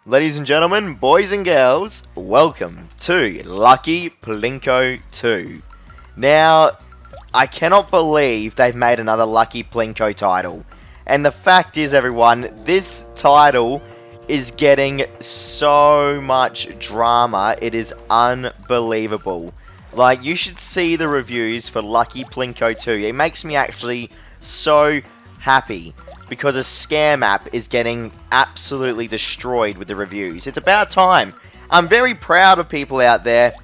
Ladies and gentlemen, boys and girls, welcome to Lucky Plinko 2. Now, I cannot believe they've made another Lucky Plinko title. And the fact is, everyone, this title is getting so much drama. It is unbelievable. Like, you should see the reviews for Lucky Plinko 2. It makes me actually so happy, because a scam app is getting absolutely destroyed with the reviews. It's about time. I'm very proud of people out there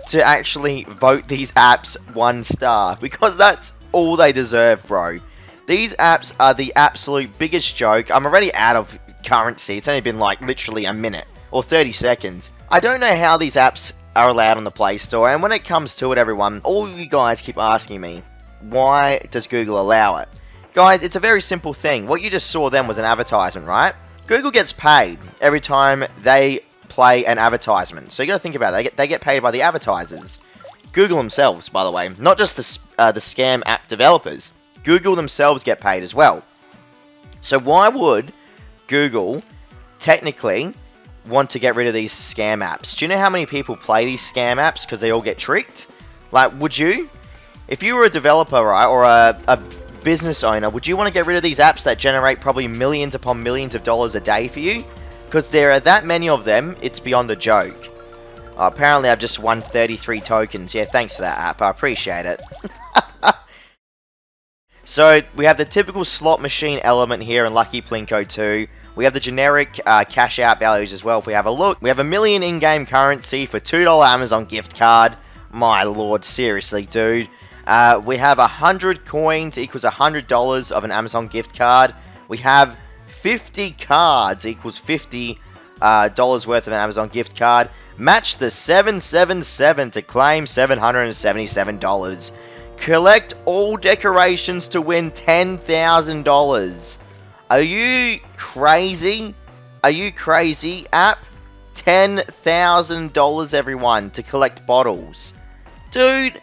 to actually vote these apps 1 star, because that's all they deserve, bro. These apps are the absolute biggest joke. I'm already out of currency. It's only been like literally a minute or 30 seconds. I don't know how these apps are allowed on the Play Store, and when it comes to it, everyone, all you guys keep asking me, why does Google allow it? Guys, it's a very simple thing. What you just saw then was an advertisement, right? Google gets paid every time they play an advertisement. So you got to think about it. They get paid by the advertisers. Google themselves, by the way. Not just the scam app developers. Google themselves get paid as well. So why would Google technically want to get rid of these scam apps? Do you know how many people play these scam apps because they all get tricked? Like, would you? If you were a developer, right, or a business owner, would you want to get rid of these apps that generate probably millions upon millions of dollars a day for you? Because there are that many of them, it's beyond a joke. Apparently I've just won 33 tokens. Yeah, thanks for that app, I appreciate it. So, we have the typical slot machine element here in Lucky Plinko 2. We have the generic cash out values as well if we have a look. We have 1 million in-game currency for $2 Amazon gift card. My lord, seriously, dude. We have 100 coins equals $100 of an Amazon gift card. We have 50 cards equals $50 worth of an Amazon gift card. Match the 777 to claim $777. Collect all decorations to win $10,000. Are you crazy? Are you crazy, app? $10,000, everyone, to collect bottles. Dude,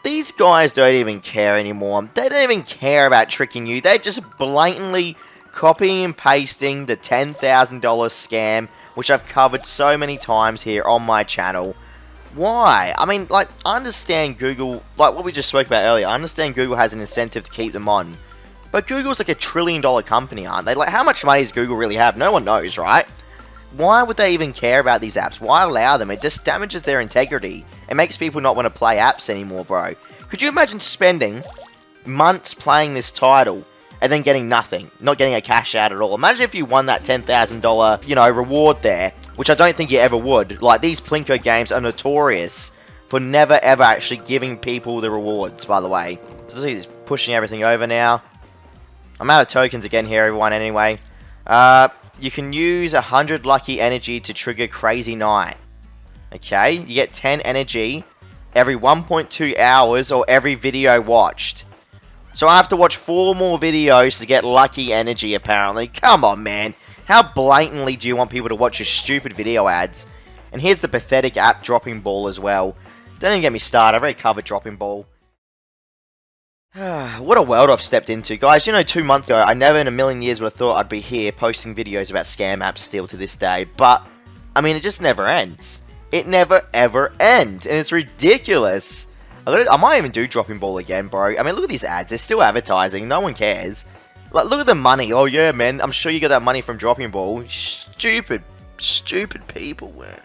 these guys don't even care anymore. They don't even care about tricking you. They're just blatantly copying and pasting the $10,000 scam, which I've covered so many times here on my channel. Why? I mean, like, I understand Google, like what we just spoke about earlier, I understand Google has an incentive to keep them on. But Google's like $1 trillion company, aren't they? Like, how much money does Google really have? No one knows, right? Why would they even care about these apps? Why allow them? It just damages their integrity. It makes people not want to play apps anymore, bro. Could you imagine spending months playing this title and then getting nothing? Not getting a cash out at all. Imagine if you won that $10,000, you know, reward there, which I don't think you ever would. Like, these Plinko games are notorious for never ever actually giving people the rewards, by the way. So see, it's pushing everything over now. I'm out of tokens again here, everyone, anyway. You can use 100 lucky energy to trigger Crazy Night. Okay, you get 10 energy every 1.2 hours or every video watched. So I have to watch 4 more videos to get lucky energy, apparently. Come on, man. How blatantly do you want people to watch your stupid video ads? And here's the pathetic app dropping ball as well. Don't even get me started. I've already covered dropping ball. What a world I've stepped into. Guys, you know, 2 months ago, I never in a million years would have thought I'd be here posting videos about scam apps still to this day. But, I mean, it just never ends. It never ever ends. And it's ridiculous. I might even do dropping ball again, bro. I mean, look at these ads. They're still advertising. No one cares. Like, look at the money. Oh, yeah, man. I'm sure you got that money from dropping ball. Stupid people, man.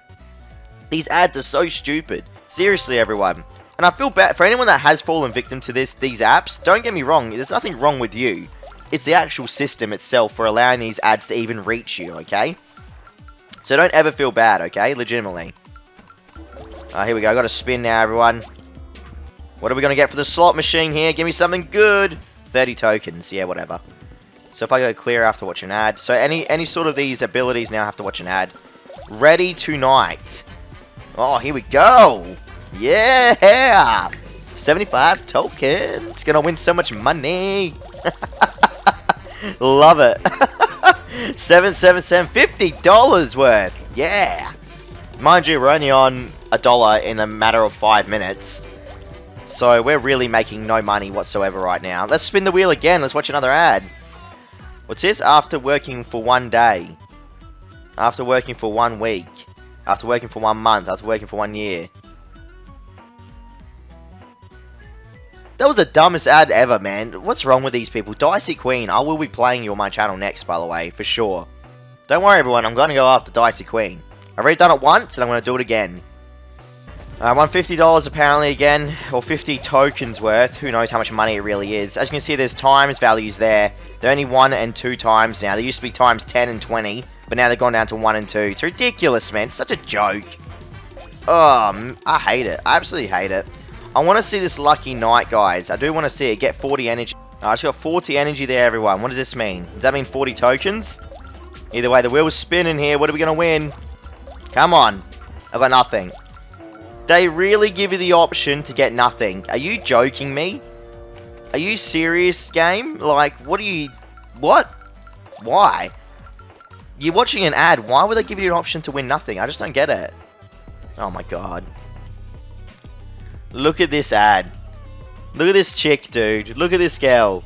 These ads are so stupid. Seriously, everyone. And I feel bad for anyone that has fallen victim to these apps. Don't get me wrong, there's nothing wrong with you. It's the actual system itself for allowing these ads to even reach you, okay? So don't ever feel bad, okay? Legitimately. Here we go. I got to spin now, everyone. What are we going to get for the slot machine here? Give me something good. 30 tokens. Yeah, whatever. So if I go clear, I have to watch an ad. So any sort of these abilities now have to watch an ad. Ready tonight. Oh, here we go. Yeah! 75 tokens. Gonna win so much money. Love it. 777, $50 worth. Yeah. Mind you, we're only on $1 in a matter of 5 minutes. So we're really making no money whatsoever right now. Let's spin the wheel again. Let's watch another ad. What's this? After working for 1 day. After working for 1 week. After working for 1 month. After working for 1 year. That was the dumbest ad ever, man. What's wrong with these people? Dicey Queen. I will be playing you on my channel next, by the way, for sure. Don't worry, everyone. I'm going to go after Dicey Queen. I've already done it once, and I'm going to do it again. I won $50 apparently again, or 50 tokens worth. Who knows how much money it really is. As you can see, there's times values there. They're only 1 and 2 times now. They used to be times 10 and 20, but now they've gone down to 1 and 2. It's ridiculous, man. It's such a joke. Oh, I hate it. I absolutely hate it. I want to see this lucky night, guys. I do want to see it. Get 40 energy. I just got 40 energy there, everyone. What does this mean? Does that mean 40 tokens? Either way, the wheel's spinning here. What are we going to win? Come on. I've got nothing. They really give you the option to get nothing. Are you joking me? Are you serious, game? Like, what are you... What? Why? You're watching an ad. Why would they give you an option to win nothing? I just don't get it. Oh my god. Look at this ad. Look at this chick, dude. Look at this girl.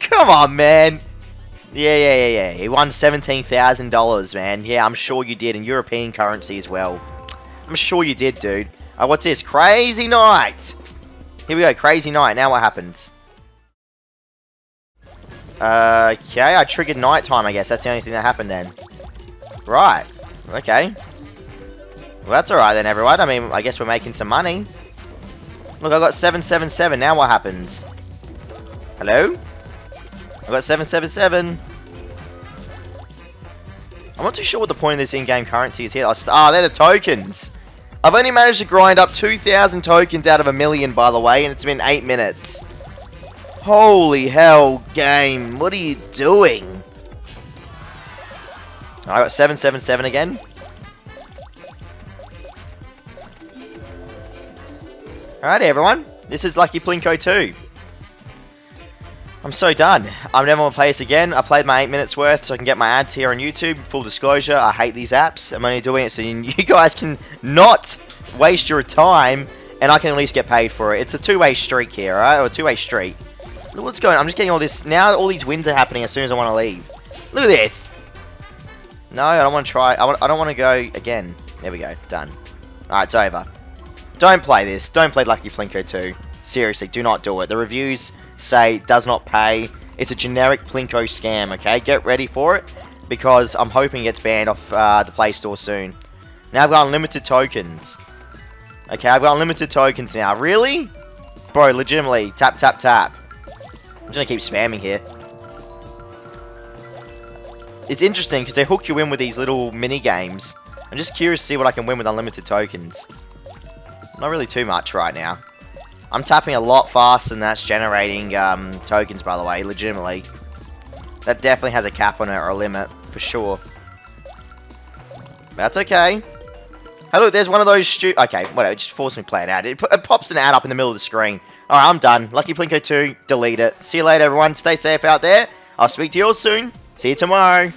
Come on, man. Yeah. He won $17,000, man. Yeah, I'm sure you did. In European currency as well. I'm sure you did, dude. Oh, what's this? Crazy night. Here we go. Crazy night. Now what happens? Okay. I triggered nighttime, I guess. That's the only thing that happened then. Right. Okay. Well, that's alright then, everyone. I mean, I guess we're making some money. Look, I got 777. Now what happens? Hello? I got 777. I'm not too sure what the point of this in-game currency is here. They're the tokens. I've only managed to grind up 2,000 tokens out of 1,000,000, by the way, and it's been 8 minutes. Holy hell, game. What are you doing? I got 777 again. Alrighty, everyone. This is Lucky Plinko 2. I'm so done. I'm never going to play this again. I played my 8 minutes worth so I can get my ads here on YouTube. Full disclosure, I hate these apps. I'm only doing it so you guys can not waste your time and I can at least get paid for it. It's a two-way streak here, alright? Or a two-way street. Look what's going on. I'm just getting all this. Now all these wins are happening as soon as I want to leave. Look at this. No, I don't want to try. I don't want to go again. There we go. Done. Alright, it's over. Don't play this. Don't play Lucky Plinko 2. Seriously, do not do it. The reviews say does not pay. It's a generic Plinko scam, okay? Get ready for it because I'm hoping it gets banned off the Play Store soon. Now I've got unlimited tokens. Okay, I've got unlimited tokens now. Really? Bro, legitimately. Tap, tap, tap. I'm just going to keep spamming here. It's interesting because they hook you in with these little mini games. I'm just curious to see what I can win with unlimited tokens. Not really too much right now. I'm tapping a lot faster than that's generating tokens, by the way, legitimately. That definitely has a cap on it or a limit, for sure. That's okay. Hey, look, there's one of those okay, whatever, just force me to play an ad. It pops an ad up in the middle of the screen. Alright, I'm done. Lucky Plinko 2, delete it. See you later, everyone. Stay safe out there. I'll speak to you all soon. See you tomorrow.